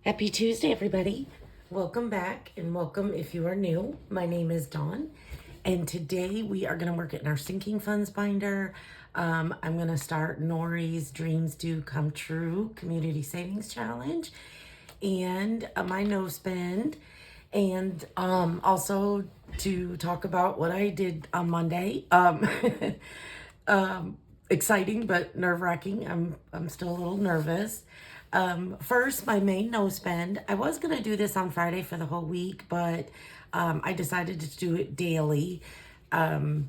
Happy Tuesday, everybody. Welcome back and welcome if you are new. My name is Dawn, and today we are going to work in our sinking funds binder. I'm going to start Nori's Dreams Do Come True Community Savings Challenge and my no spend, and also to talk about what I did on Monday. Exciting but nerve-wracking. I'm still a little nervous. First, my main no spend. I was gonna do this on Friday for the whole week, but I decided to do it daily. Okay,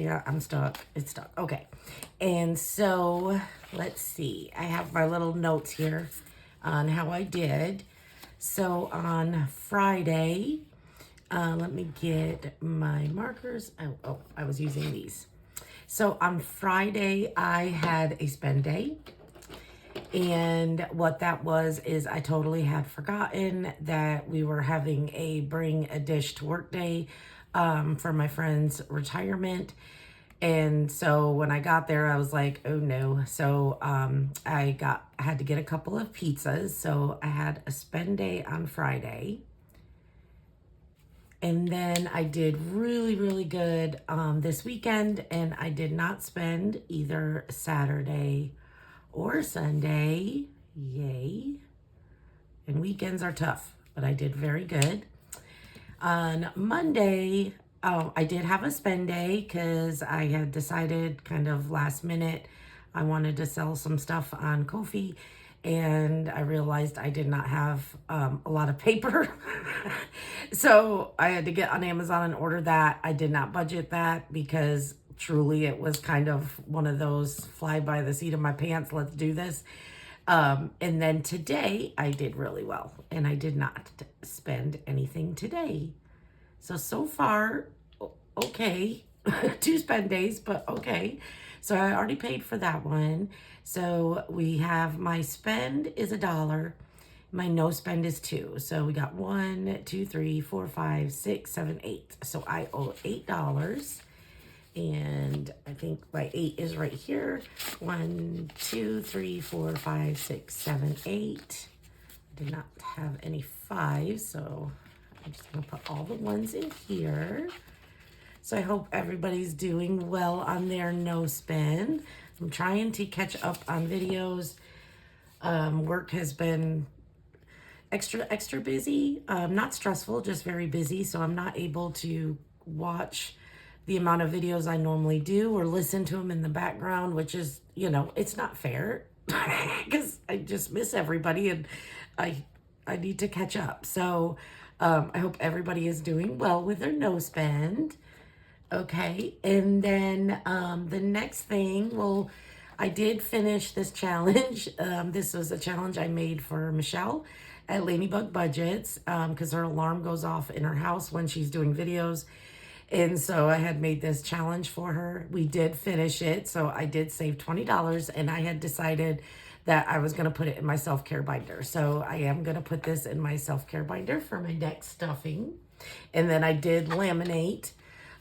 I'm stuck. It's stuck. Okay, and so let's see. I have my little notes here on how I did. So on Friday, let me get my markers. Oh, I was using these. So on Friday, I had a spend day. And what that was is I totally had forgotten that we were having a bring a dish to work day for my friend's retirement. And so when I got there, I was like, oh no. So I had to get a couple of pizzas. So I had a spend day on Friday. And then I did really, really good this weekend, and I did not spend either Saturday or Sunday. Yay. And weekends are tough, but I did very good. On Monday, I did have a spend day because I had decided kind of last minute I wanted to sell some stuff on Ko-fi, and I realized I did not have a lot of paper. So I had to get on Amazon and order that. I did not budget that because truly it was kind of one of those fly by the seat of my pants, let's do this. And then today I did really well, and I did not spend anything today. So far, okay. 2 spend days, but okay. So I already paid for that one. So we have my spend is $1. My no spend is 2. So we got 1, 2, 3, 4, 5, 6, 7, 8. So I owe $8. And I think my 8 is right here. 1, 2, 3, 4, 5, 6, 7, 8. I did not have any 5, so I'm just gonna put all the ones in here. So I hope everybody's doing well on their no spend. I'm trying to catch up on videos. Work has been extra busy. Not stressful, just very busy. So I'm not able to watch the amount of videos I normally do or listen to them in the background, which is, it's not fair because I just miss everybody, and I need to catch up. So I hope everybody is doing well with their no spend. Okay, and then the next thing, well, I did finish this challenge. This was a challenge I made for Michelle at Ladybug Budgets because her alarm goes off in her house when she's doing videos. And so I had made this challenge for her. We did finish it, so I did save $20, and I had decided that I was going to put it in my self-care binder. So I am going to put this in my self-care binder for my next stuffing. And then I did laminate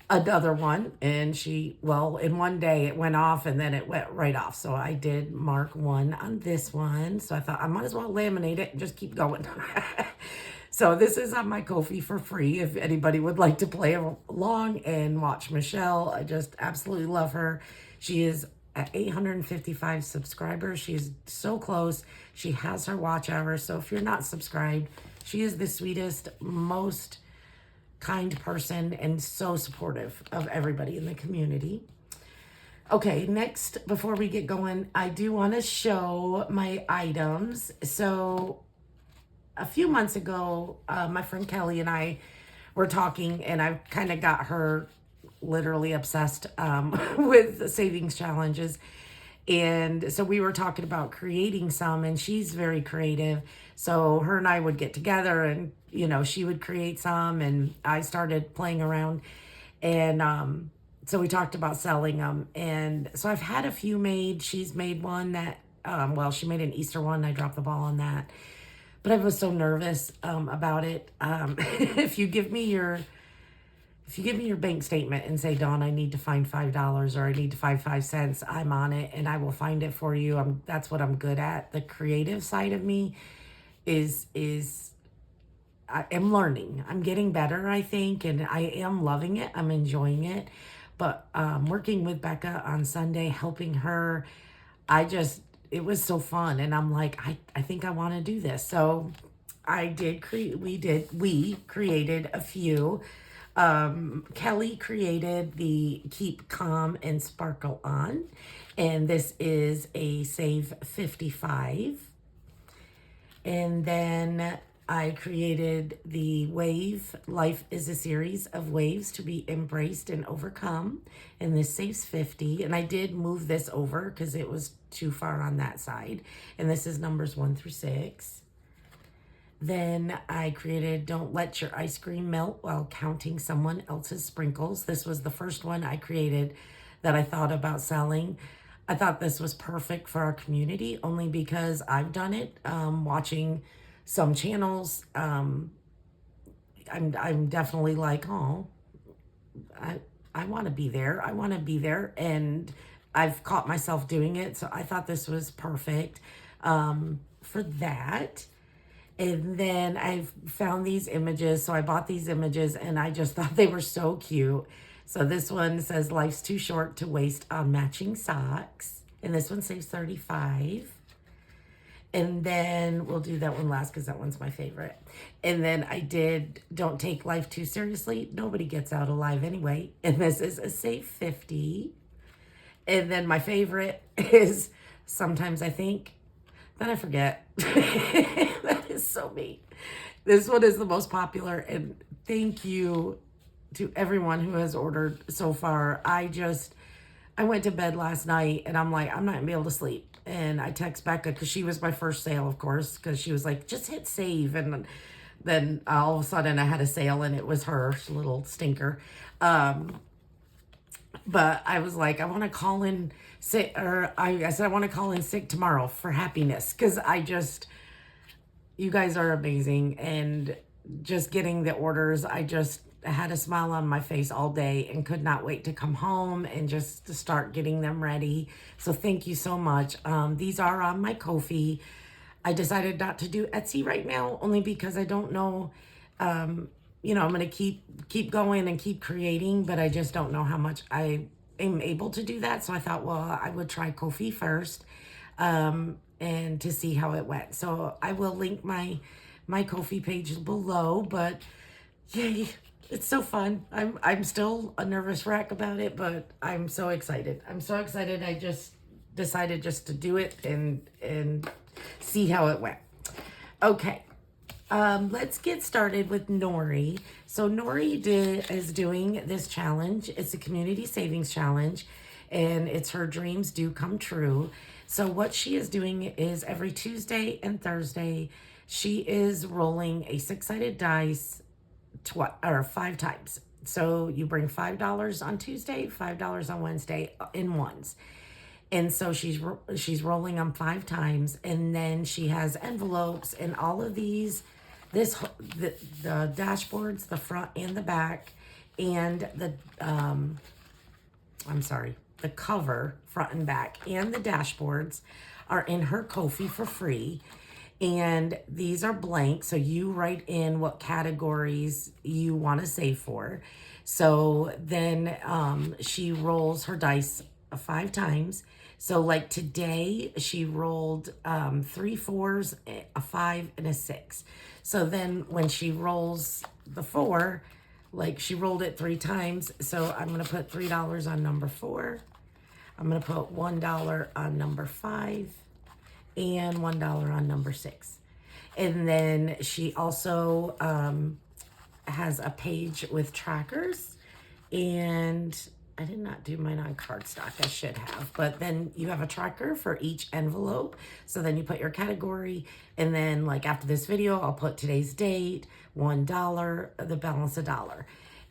another one, and in one day it went off and then it went right off. So I did mark 1 on this one. So I thought I might as well laminate it and just keep going. So this is on my Ko-fi for free if anybody would like to play along and watch Michelle. I just absolutely love her. She is at 855 subscribers. She's so close. She has her watch hours. So if you're not subscribed, she is the sweetest, most kind person and so supportive of everybody in the community. Okay, next, before we get going, I do want to show my items. So a few months ago, my friend Kelly and I were talking, and I kind of got her literally obsessed with savings challenges. And so we were talking about creating some, and she's very creative. So her and I would get together, and, she would create some, and I started playing around. And so we talked about selling them. And so I've had a few made. She's made one that, she made an Easter one. I dropped the ball on that. But I was so nervous about it. If you give me your bank statement and say, Dawn, I need to find $5 or I need to find 5 cents, I'm on it and I will find it for you. That's what I'm good at. The creative side of me is I am learning. I'm getting better, I think, and I am loving it. I'm enjoying it. But working with Becca on Sunday, helping her, it was so fun. And I'm like, I think I want to do this. So we created a few. Kelly created the Keep Calm and Sparkle On. And this is a Save 55. And then I created the wave. Life is a series of waves to be embraced and overcome. And this saves 50. And I did move this over because it was too far on that side. And this is numbers 1 through 6. Then I created Don't Let Your Ice Cream Melt While Counting Someone Else's Sprinkles. This was the first one I created that I thought about selling. I thought this was perfect for our community only because I've done it watching some channels. I'm definitely like, oh, I want to be there. I want to be there. And I've caught myself doing it. So I thought this was perfect for that. And then I found these images. So I bought these images and I just thought they were so cute. So this one says, life's too short to waste on matching socks. And this one saves 35. And then we'll do that one last because that one's my favorite. And then I did Don't Take Life Too Seriously. Nobody gets out alive anyway. And this is a save 50. And then my favorite is Sometimes I Think, Then I Forget. That is so me. This one is the most popular. And thank you to everyone who has ordered so far. I went to bed last night and I'm like, I'm not gonna be able to sleep. And I text Becca because she was my first sale, of course, because she was like, just hit save. And then all of a sudden I had a sale and it was her little stinker. But I was like, I want to call in sick, or I said, I want to call in sick tomorrow for happiness. Because you guys are amazing. And just getting the orders, I had a smile on my face all day and could not wait to come home and just to start getting them ready. So thank you so much. These are on my Ko-fi. I decided not to do Etsy right now only because I don't know, I'm going to keep going and keep creating, but I just don't know how much I am able to do that. So I thought, well, I would try Ko-fi first and to see how it went. So I will link my Ko-fi page below, but yay. It's so fun. I'm still a nervous wreck about it, but I'm so excited. I'm so excited. I just decided just to do it and see how it went. Okay. Let's get started with Nori. So Nori is doing this challenge. It's a community savings challenge, and it's her dreams do come true. So what she is doing is every Tuesday and Thursday, she is rolling a 6-sided dice 5 times. So you bring $5 on Tuesday, $5 on Wednesday in ones. And so she's rolling them 5 times, and then she has envelopes and all of these, the dashboards, the front and the back, and the cover, front and back, and the dashboards are in her Ko-fi for free. And these are blank, so you write in what categories you want to save for. So then she rolls her dice 5 times. So like today, she rolled 3 4s, a 5, and a 6. So then when she rolls the 4, like she rolled it 3 times. So I'm going to put $3 on number 4. I'm going to put $1 on number 5. And $1 on number 6. And then she also has a page with trackers, and I did not do mine on cardstock. I should have, but then you have a tracker for each envelope. So then you put your category, and then like after this video, I'll put today's date, $1, the balance $1.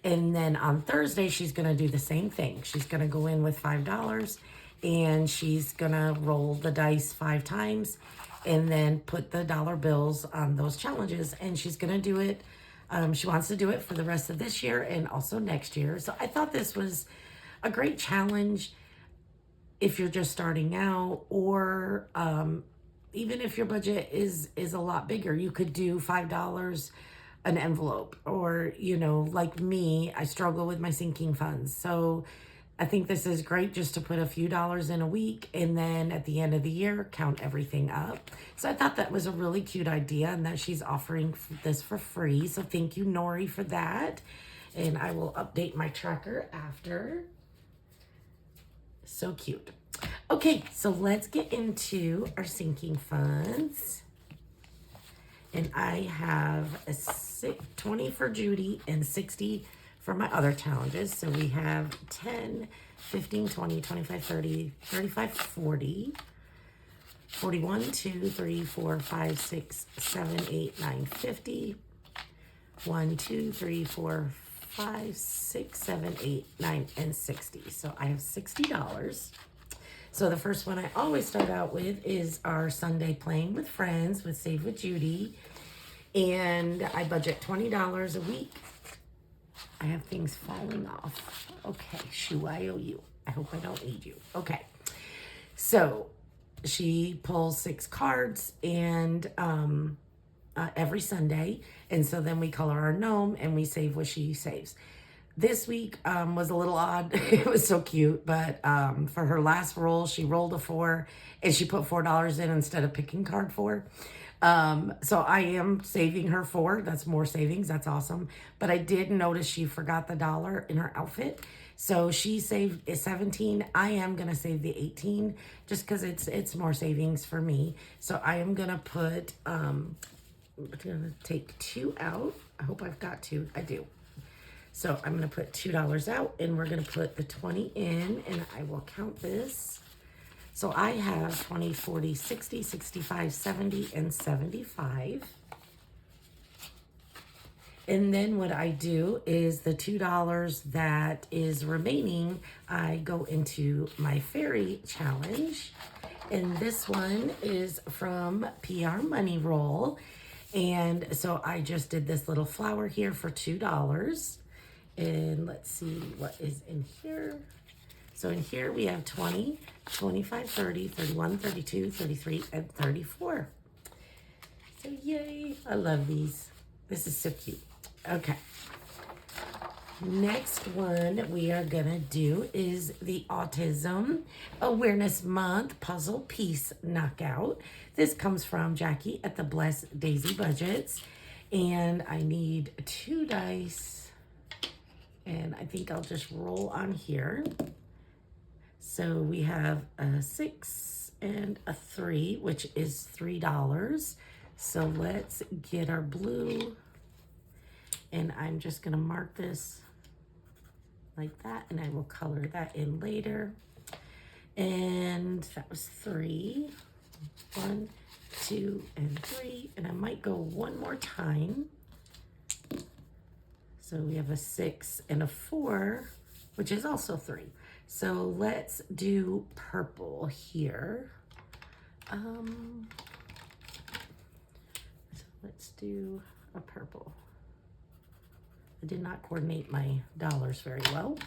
And then on Thursday, she's going to do the same thing. She's going to go in with $5, and she's gonna roll the dice 5 times and then put the dollar bills on those challenges. And she's gonna do it, she wants to do it for the rest of this year and also next year. So I thought this was a great challenge if you're just starting out, or even if your budget is a lot bigger, you could do $5 an envelope, or, you know, like me, I struggle with my sinking funds. So I think this is great just to put a few dollars in a week, and then at the end of the year, count everything up. So I thought that was a really cute idea, and that she's offering this for free. So thank you, Nori, for that. And I will update my tracker after. So cute. Okay, so let's get into our sinking funds. And I have a 20 for Judy and 60 for my other challenges. So we have 10, 15, 20, 25, 30, 35, 40, 41, 2, 3, 4, 5, 6, 7, 8, 9, 50, 1, 2, 3, 4, 5, 6, 7, 8, 9, and 60. So I have $60. So the first one I always start out with is our Sunday playing with friends with Save with Judy. And I budget $20 a week. I have things falling off. Okay, Shoo, I owe you. I hope I don't need you. Okay, so she pulls 6 cards and every Sunday. And so then we color our gnome and we save what she saves. This week was a little odd. It was so cute, but for her last roll, she rolled a 4 and she put $4 in instead of picking card 4. So I am saving her 4. That's more savings. That's awesome. But I did notice she forgot the dollar in her outfit. So she saved 17. I am going to save the 18 just because it's more savings for me. So I am going to put, I'm going to take 2 out. I hope I've got 2. I do. So I'm going to put $2 out, and we're going to put the 20 in, and I will count this. So I have 20, 40, 60, 65, 70, and 75. And then what I do is the $2 that is remaining, I go into my fairy challenge. And this one is from PR Money Roll. And so I just did this little flower here for $2. And let's see what is in here. So in here we have 20, 25, 30, 31, 32, 33, and 34. So yay, I love these. This is so cute. Okay. Next one we are gonna do is the Autism Awareness Month Puzzle Piece Knockout. This comes from Jackie at the Blessed Daisy Budgets. And I need 2 dice. And I think I'll just roll on here. So we have a 6 and a 3, which is $3. So let's get our blue. And I'm just going to mark this like that. And I will color that in later. And that was 3. 1, 2, and 3. And I might go one more time. So we have a 6 and a 4, which is also 3. So let's do purple here. So let's do a purple. I did not coordinate my dollars very well.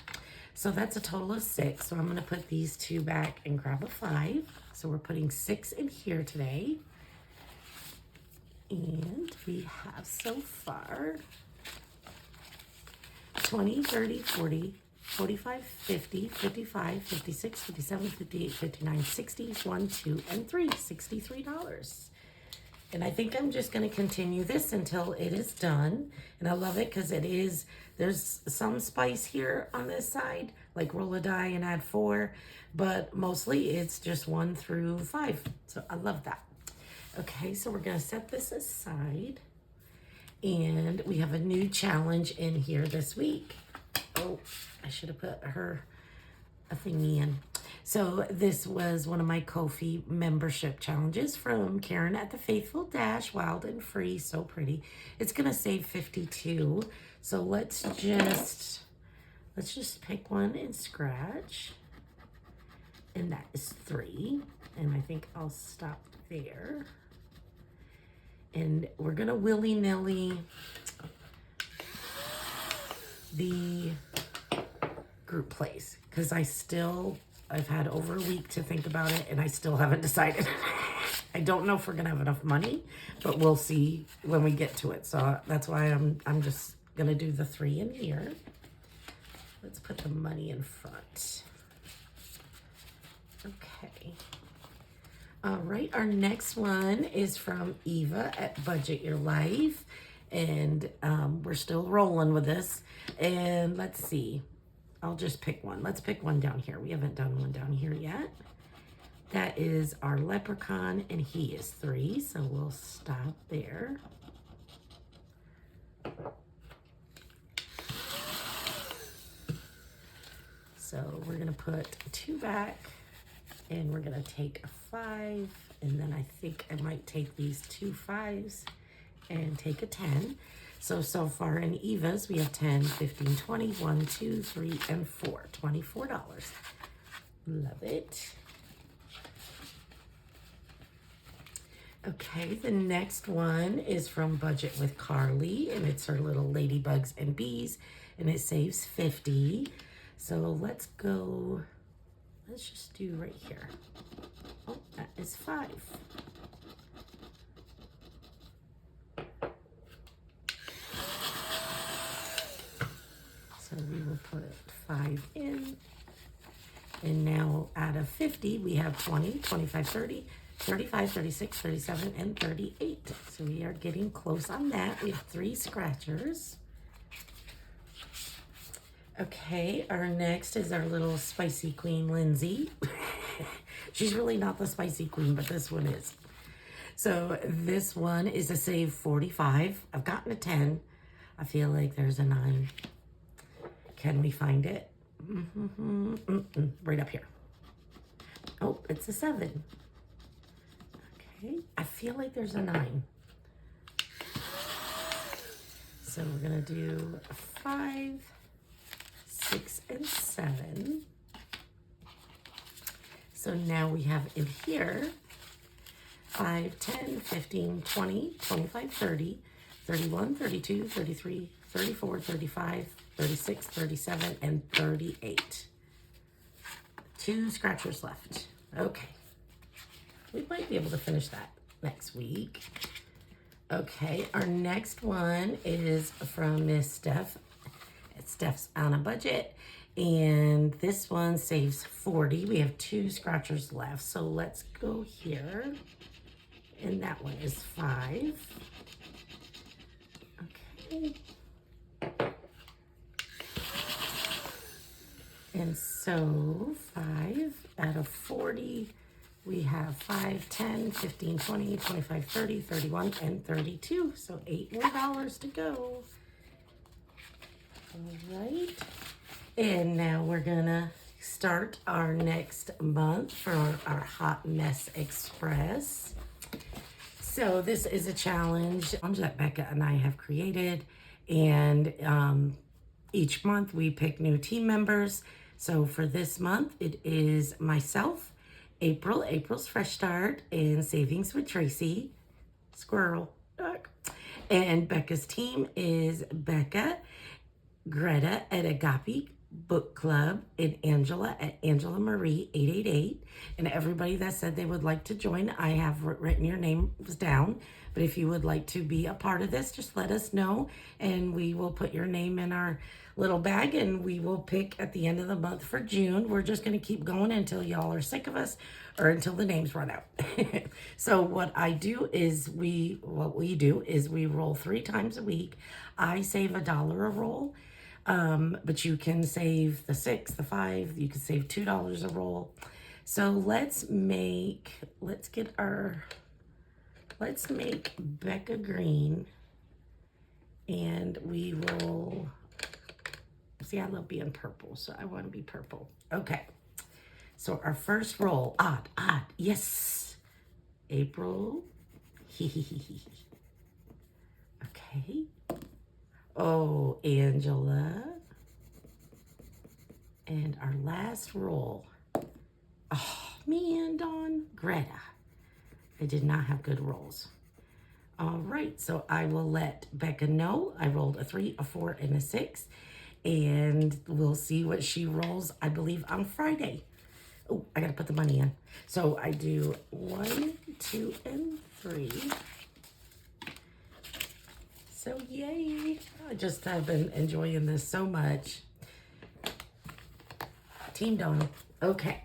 So that's a total of 6. So I'm going to put these 2 back and grab a 5. So we're putting 6 in here today. And we have so far 20, 30, 40, 45, 50, 55, 56, 57, 58, 59, 60, 1, 2, and 3, $63. And I think I'm just going to continue this until it is done. And I love it because there's some spice here on this side, like roll a die and add 4, but mostly it's just 1 through 5. So I love that. Okay, so we're going to set this aside. And we have a new challenge in here this week. Oh, I should have put a thingy in. So this was one of my Ko-fi membership challenges from Karen at the Faithful Dash, Wild and Free, so pretty. It's gonna save 52. So let's just pick one and scratch. And that is 3. And I think I'll stop there. And we're gonna willy-nilly the group plays because I've had over a week to think about it and I still haven't decided. I don't know if we're gonna have enough money, but we'll see when we get to it. So that's why I'm just gonna do the 3 in here. Let's put the money in front. Okay. All right, our next one is from Eva at Budget Your Life. And we're still rolling with this. And let's see. I'll just pick one. Let's pick one down here. We haven't done one down here yet. That is our leprechaun, and he is 3. So we'll stop there. So we're going to put 2 back. And we're going to take a 5, and then I think I might take these 2 5s and take a 10. So far in Eva's, we have 10, 15, 20, 1, 2, 3, and 4. $24. Love it. Okay, the next one is from Budget with Carly, and it's her little ladybugs and bees, and it saves 50. So let's go... Let's just do right here. Oh, that is 5. So we will put 5 in. And now out of 50, we have 20, 25, 30, 35, 36, 37, and 38. So we are getting close on that. We have 3 scratchers. Okay, our next is our little spicy queen, Lindsay. She's really not the spicy queen, but this one is. So this one is a save 45. I've gotten a 10. I feel like there's a 9. Can we find it? Right up here. Oh, it's a 7. Okay, I feel like there's a 9. So we're gonna do a 5, 6, and 7. So now we have in here 5, 10, 15, 20, 25, 30, 31, 32, 33, 34, 35, 36, 37, and 38. 2 scratchers left. Okay. We might be able to finish that next week. Okay, our next one is from Miss Steph. Steph's on a budget, and this one saves 40. We have 2 scratchers left, so let's go here, and that one is 5. Okay, and so 5 out of 40, we have 5, 10, 15, 20, 25, 30, 31, and 32. So $8 more to go. All right, and now we're gonna start our next month for our Hot Mess Express. So this is a challenge that Becca and I have created, and each month we pick new team members. So for this month, it is myself, April's Fresh Start, and Savings with Tracy, Squirrel, and Becca's team is Becca, Greta at Agape Book Club, and Angela at Angela Marie 888. And everybody that said they would like to join, I have written your names down. But if you would like to be a part of this, just let us know, and we will put your name in our little bag, and we will pick at the end of the month for June. We're just going to keep going until y'all are sick of us, or until the names run out. So what we do is we roll 3 times a week. I save $1 a roll. But you can save the 6, the 5, you can save $2 a roll. So let's make Becca green, and we will, see, I love being purple, so I want to be purple. Okay, so our first roll, odd, yes, April, okay. Oh, Angela. And our last roll. Oh, man, Dawn. Greta. I did not have good rolls. All right, so I will let Becca know. I rolled a 3, a 4, and a 6. And we'll see what she rolls, I believe, on Friday. Oh, I gotta put the money in. So I do 1, 2, and 3. So yay. I just have been enjoying this so much. Team Donna. Okay.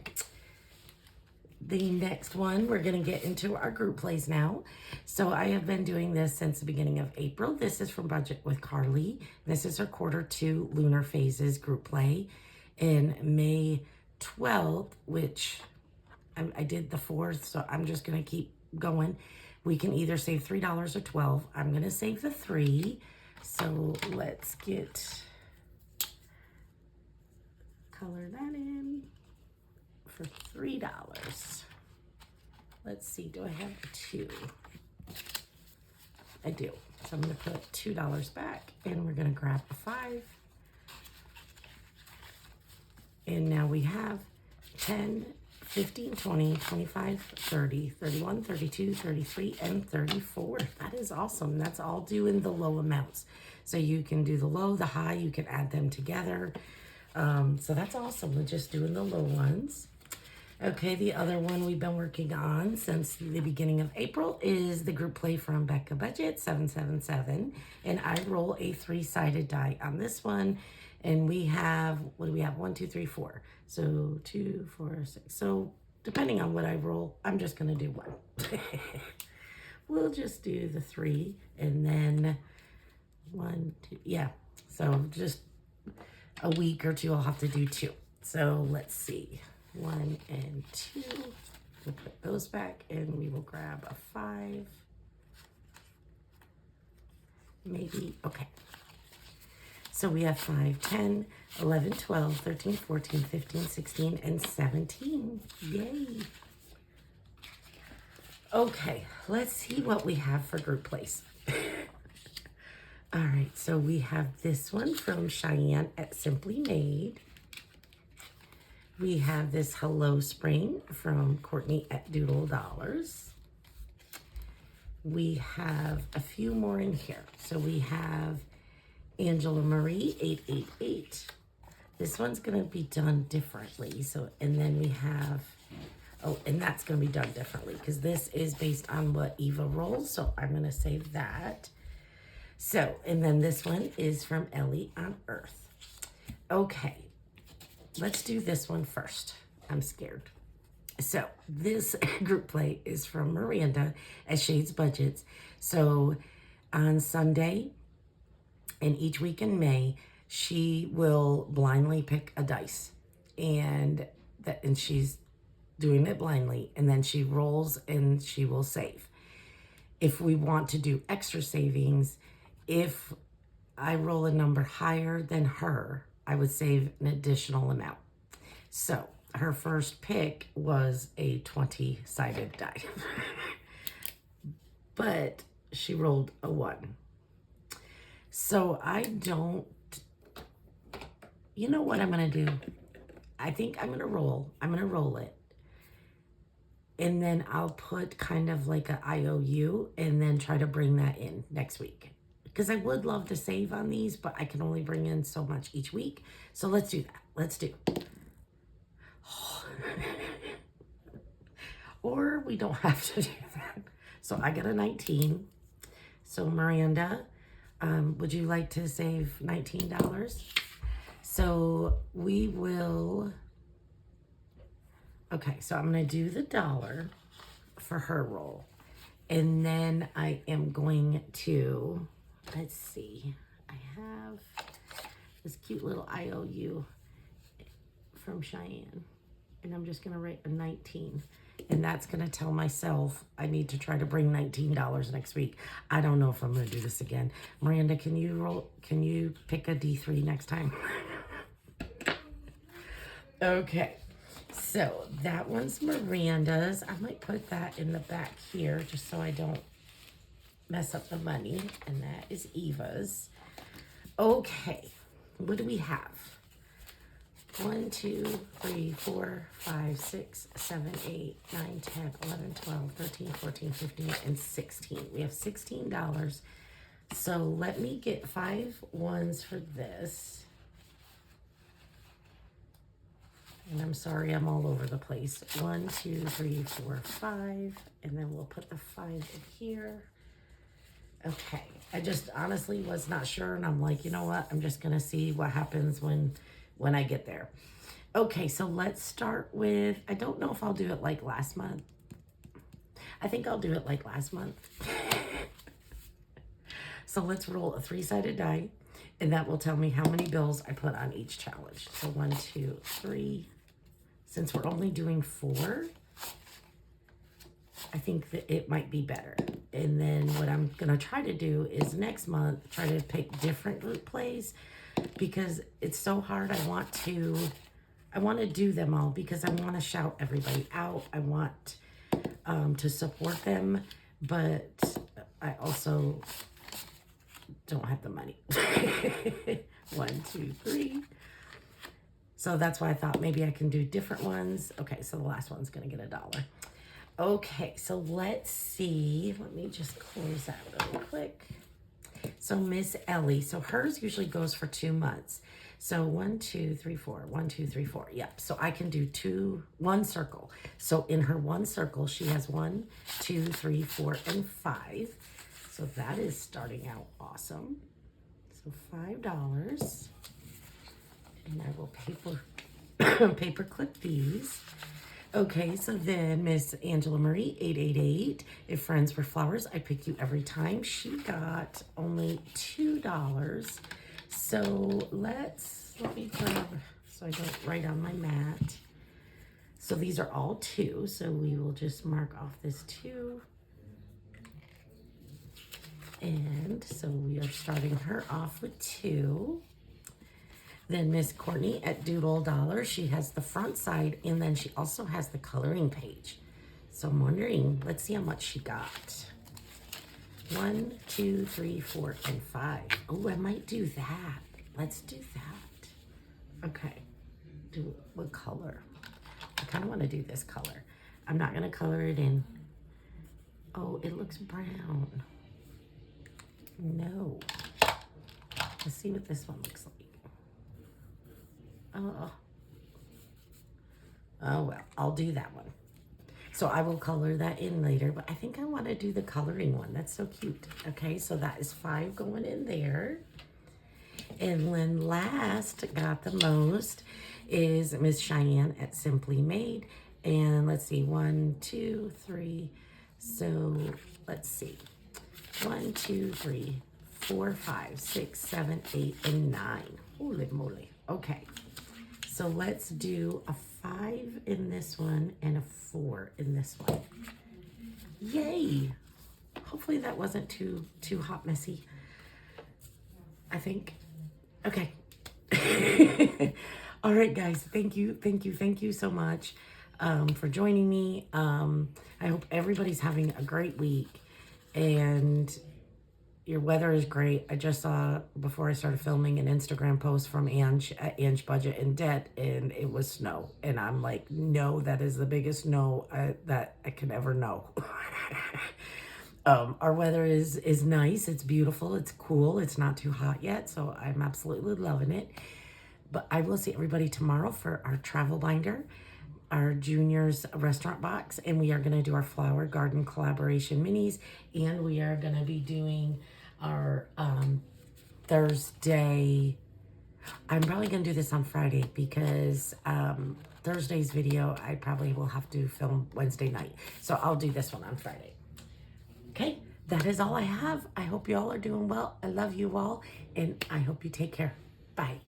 The next one, we're going to get into our group plays now. So I have been doing this since the beginning of April. This is from Budget with Carly. This is her Q2 Lunar Phases group play. In May 12th, which I did the 4th, so I'm just going to keep going. We can either save $3 or $12. I'm going to save the 3. So let's get, color that in for $3. Let's see, do I have 2? I do. So I'm going to put $2 back, and we're going to grab a 5. And now we have 10, 15, 20, 25, 30, 31, 32, 33, and 34. That is awesome. That's all doing the low amounts. So you can do the low, the high, you can add them together. So that's awesome. We're just doing the low ones. Okay, the other one we've been working on since the beginning of April is the group play from Becca Budget 777. And I roll a 3-sided die on this one. And we have, what do we have? 1, 2, 3, 4. So 2, 4, 6. So depending on what I roll, I'm just going to do 1. We'll just do the 3 and then 1, 2. Yeah. So just a week or 2, I'll have to do 2. So let's see. 1 and 2. We'll put those back and we will grab a 5. Maybe. Okay. So we have 5, 10, 11, 12, 13, 14, 15, 16, and 17. Yay. Okay, let's see what we have for group plays. All right, so we have this one from Cheyenne at Simply Made. We have this Hello Spring from Courtney at Doodle Dollars. We have a few more in here. So we have Angela Marie 888. This one's going to be done differently. So, and then we have, oh, and that's going to be done differently because this is based on what Eva rolls. So I'm going to save that. So, and then this one is from Ellie on Earth. Okay, let's do this one first. I'm scared. So this group play is from Miranda at Shades Budgets. So on Sunday, and each week in May, she will blindly pick a dice, and she's doing it blindly, and then she rolls and she will save. If we want to do extra savings, if I roll a number higher than her, I would save an additional amount. So her first pick was a 20-sided die, but she rolled a 1. So I don't, you know what I'm going to do? I think I'm going to roll. I'm going to roll it. And then I'll put kind of like an IOU and then try to bring that in next week. Because I would love to save on these, but I can only bring in so much each week. So let's do that. Let's do. Or we don't have to do that. So I got a 19. So Miranda, would you like to save $19? So we will, okay, so I'm going to do the $1 for her roll. And then I am going to, let's see, I have this cute little IOU from Cheyenne. And I'm just going to write a 19. And that's going to tell myself I need to try to bring $19 next week. I don't know if I'm going to do this again. Miranda, can you pick a D3 next time? Okay. So that one's Miranda's. I might put that in the back here just so I don't mess up the money. And that is Eva's. Okay. What do we have? 1, 2, 3, 4, 5, 6, 7, 8, 9, 10, 11, 12, 13, 14, 15, and 16. We have $16. So let me get 5 ones for this. And I'm sorry, I'm all over the place. 1, 2, 3, 4, 5. And then we'll put the 5 in here. Okay. I just honestly was not sure. And I'm like, you know what? I'm just going to see what happens when I get there. Okay. So let's start with, I don't know if I'll do it like last month. I think I'll do it like last month. So let's roll a 3-sided die. And that will tell me how many bills I put on each challenge. So 1, 2, 3. Since we're only doing 4, I think that it might be better. And then what I'm going to try to do is next month, try to pick different group plays because it's so hard. I want to do them all because I want to shout everybody out. I want to support them, but I also don't have the money. 1, 2, 3. So that's why I thought maybe I can do different ones. Okay, so the last one's gonna get $1. Okay, so let's see. Let me just close that really quick. So Miss Ellie, so hers usually goes for 2 months. So 1, 2, 3, 4. 1, 2, 3, 4. Yep. So I can do one circle. So in her one circle, she has 1, 2, 3, 4, and 5. So that is starting out awesome. So $5. And I will paper clip these. Okay, so then Miss Angela Marie, 888. If friends were flowers, I pick you every time. She got only $2. So let me grab, so I don't write on my mat. So these are all 2. So we will just mark off this 2. And so we are starting her off with 2. Then Miss Courtney at Doodle Dollar, she has the front side and then she also has the coloring page. So I'm wondering, let's see how much she got. 1, 2, 3, 4, and 5. Oh, I might do that. Let's do that. Okay. What color? I kind of want to do this color. I'm not going to color it in. Oh, it looks brown. No. Let's see what this one looks like. Oh well, I'll do that one. So I will color that in later, but I think I want to do the coloring one. That's so cute. Okay, so that is 5 going in there. And then last got the most is Miss Cheyenne at Simply Made. And let's see, 1, 2, 3. So let's see. 1, 2, 3, 4, 5, 6, 7, 8, and 9. Holy moly. Okay. So let's do a 5 in this one and a 4 in this one. Yay! Hopefully that wasn't too hot messy. I think. Okay. All right, guys. Thank you so much for joining me. I hope everybody's having a great week and your weather is great. I just saw, before I started filming, an Instagram post from Ange at Ange Budget and Debt, and it was snow. And I'm like, no, that is the biggest no that I can ever know. Our weather is nice. It's beautiful. It's cool. It's not too hot yet, so I'm absolutely loving it. But I will see everybody tomorrow for our travel binder, our juniors restaurant box, and we are going to do our flower garden collaboration minis, and we are going to be doing our Thursday. I'm probably going to do this on Friday because Thursday's video I probably will have to film Wednesday night. So I'll do this one on Friday. Okay, that is all I have. I hope you all are doing well. I love you all, and I hope you take care. Bye.